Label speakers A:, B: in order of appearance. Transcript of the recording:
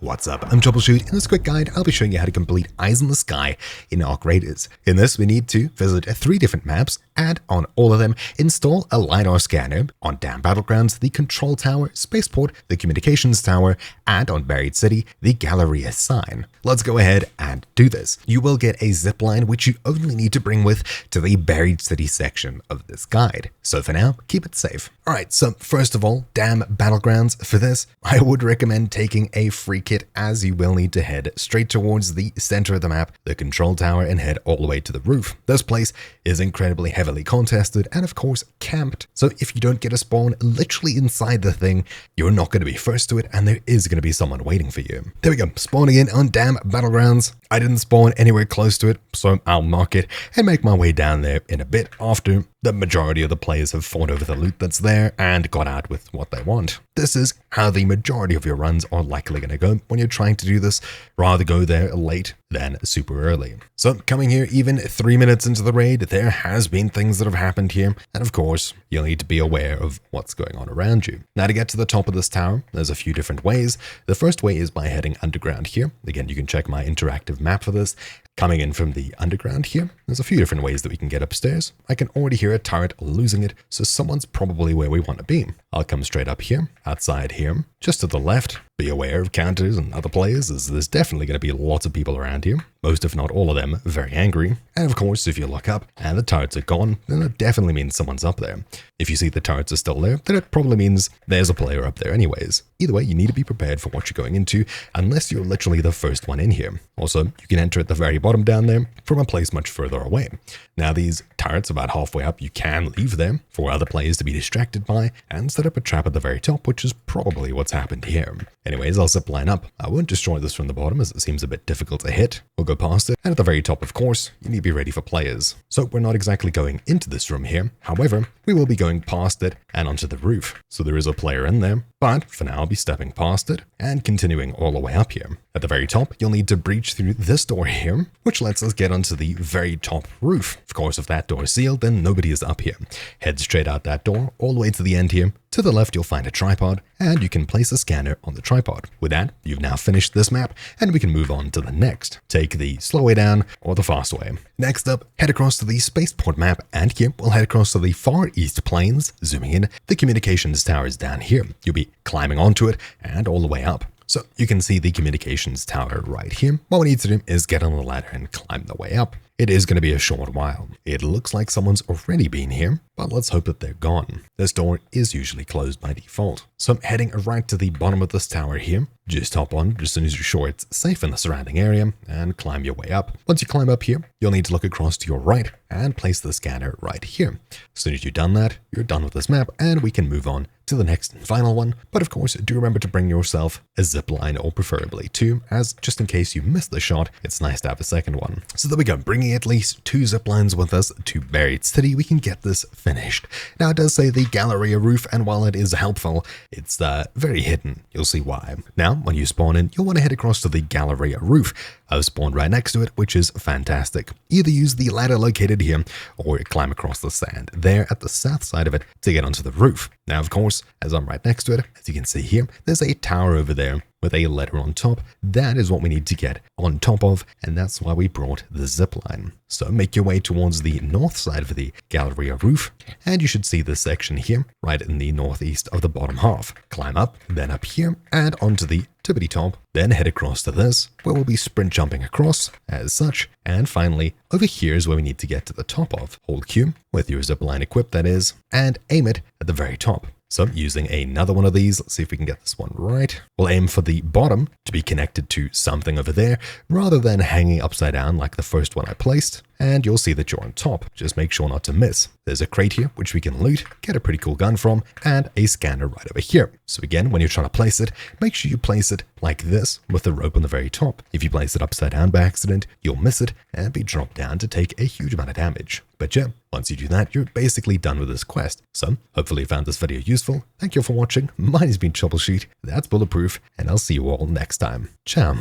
A: What's up? I'm Troubleshoot. In this quick guide, I'll be showing you how to complete Eyes in the Sky in Arc Raiders. In this, we need to visit 3 different maps, and on all of them, install a LiDAR scanner. On Dam Battlegrounds, the Control Tower, Spaceport, the Communications Tower, and on Buried City, the Galleria sign. Let's go ahead and do this. You will get a zipline which you only need to bring with to the Buried City section of this guide. So for now, keep it safe. Alright, so first of all, Dam Battlegrounds. For this, I would recommend taking a free kit, as you will need to head straight towards the center of the map, the control tower, and head all the way to the roof. This place is incredibly heavily contested and of course camped, so if you don't get a spawn literally inside the thing, you're not going to be first to it and there is going to be someone waiting for you. There we go, spawning in on Dam Battlegrounds. I didn't spawn anywhere close to it, so I'll mark it and make my way down there in a bit after the majority of the players have fought over the loot that's there and got out with what they want. This is how the majority of your runs are likely going to go when you're trying to do this. Rather go there late than super early. So coming here even 3 minutes into the raid, there has been things that have happened here, and of course you'll need to be aware of what's going on around you. Now, to get to the top of this tower, there's a few different ways. The first way is by heading underground here. Again, you can check my interactive map for this. Coming in from the underground here, there's a few different ways that we can get upstairs. I can already hear a turret losing it, so someone's probably where we want to be. I'll come straight up here, outside here, just to the left. Be aware of counters and other players, as there's definitely going to be lots of people around here. Most, if not all of them, very angry. And of course, if you look up and the turrets are gone, then it definitely means someone's up there. If you see the turrets are still there, then it probably means there's a player up there anyways. Either way, you need to be prepared for what you're going into, unless you're literally the first one in here. Also, you can enter at the very bottom down there from a place much further away. Now, these turrets about halfway up, you can leave them for other players to be distracted by and set up a trap at the very top, which is probably what's happened here. Anyways, I'll zip line up. I won't destroy this from the bottom as it seems a bit difficult to hit. We'll go past it, and at the very top, of course, you need to be ready for players. So we're not exactly going into this room here. However, we will be going past it and onto the roof. So there is a player in there, but for now I'll be stepping past it and continuing all the way up here. At the very top, you'll need to breach through this door here, which lets us get onto the very top roof. Of course, if that door is sealed, then nobody is up here. Head straight out that door, all the way to the end here. To the left, you'll find a tripod, and you can place a scanner on the tripod. With that, you've now finished this map, and we can move on to the next. Take the slow way down, or the fast way. Next up, head across to the Spaceport map, and here we'll head across to the far east plains. Zooming in, the communications tower is down here. You'll be climbing onto it, and all the way up. So you can see the communications tower right here. What we need to do is get on the ladder and climb the way up. It is going to be a short while. It looks like someone's already been here, but let's hope that they're gone. This door is usually closed by default. So I'm heading right to the bottom of this tower here. Just hop on as soon as you're sure it's safe in the surrounding area and climb your way up. Once you climb up here, you'll need to look across to your right and place the scanner right here. As soon as you've done that, you're done with this map and we can move on to the next and final one. But of course, do remember to bring yourself a zipline, or preferably 2, as just in case you miss the shot, it's nice to have a second one. So there we go, bringing at least 2 ziplines with us to Buried City, we can get this finished. Now it does say the Galleria roof, and while it is helpful, it's very hidden. You'll see why. Now, when you spawn in, you'll want to head across to the Galleria roof. I've spawned right next to it, which is fantastic. Either use the ladder located here, or climb across the sand there at the south side of it to get onto the roof. Now, of course, as I'm right next to it, as you can see here, there's a tower over there with a letter on top. That is what we need to get on top of, and that's why we brought the zipline. So make your way towards the north side of the Galleria roof, and you should see this section here, right in the northeast of the bottom half. Climb up, then up here, and onto the tippity top, then head across to this, where we'll be sprint jumping across, as such, and finally, over here is where we need to get to the top of. Hold Q, with your zipline equipped that is, and aim it at the very top. So using another one of these, let's see if we can get this one right. We'll aim for the bottom to be connected to something over there, rather than hanging upside down like the first one I placed. And you'll see that you're on top. Just make sure not to miss. There's a crate here, which we can loot, get a pretty cool gun from, and a scanner right over here. So again, when you're trying to place it, make sure you place it like this, with the rope on the very top. If you place it upside down by accident, you'll miss it and be dropped down to take a huge amount of damage. But yeah, once you do that, you're basically done with this quest. So hopefully you found this video useful. Thank you for watching. Mine has been Troubleshoot. That's Bulletproof, and I'll see you all next time. Ciao.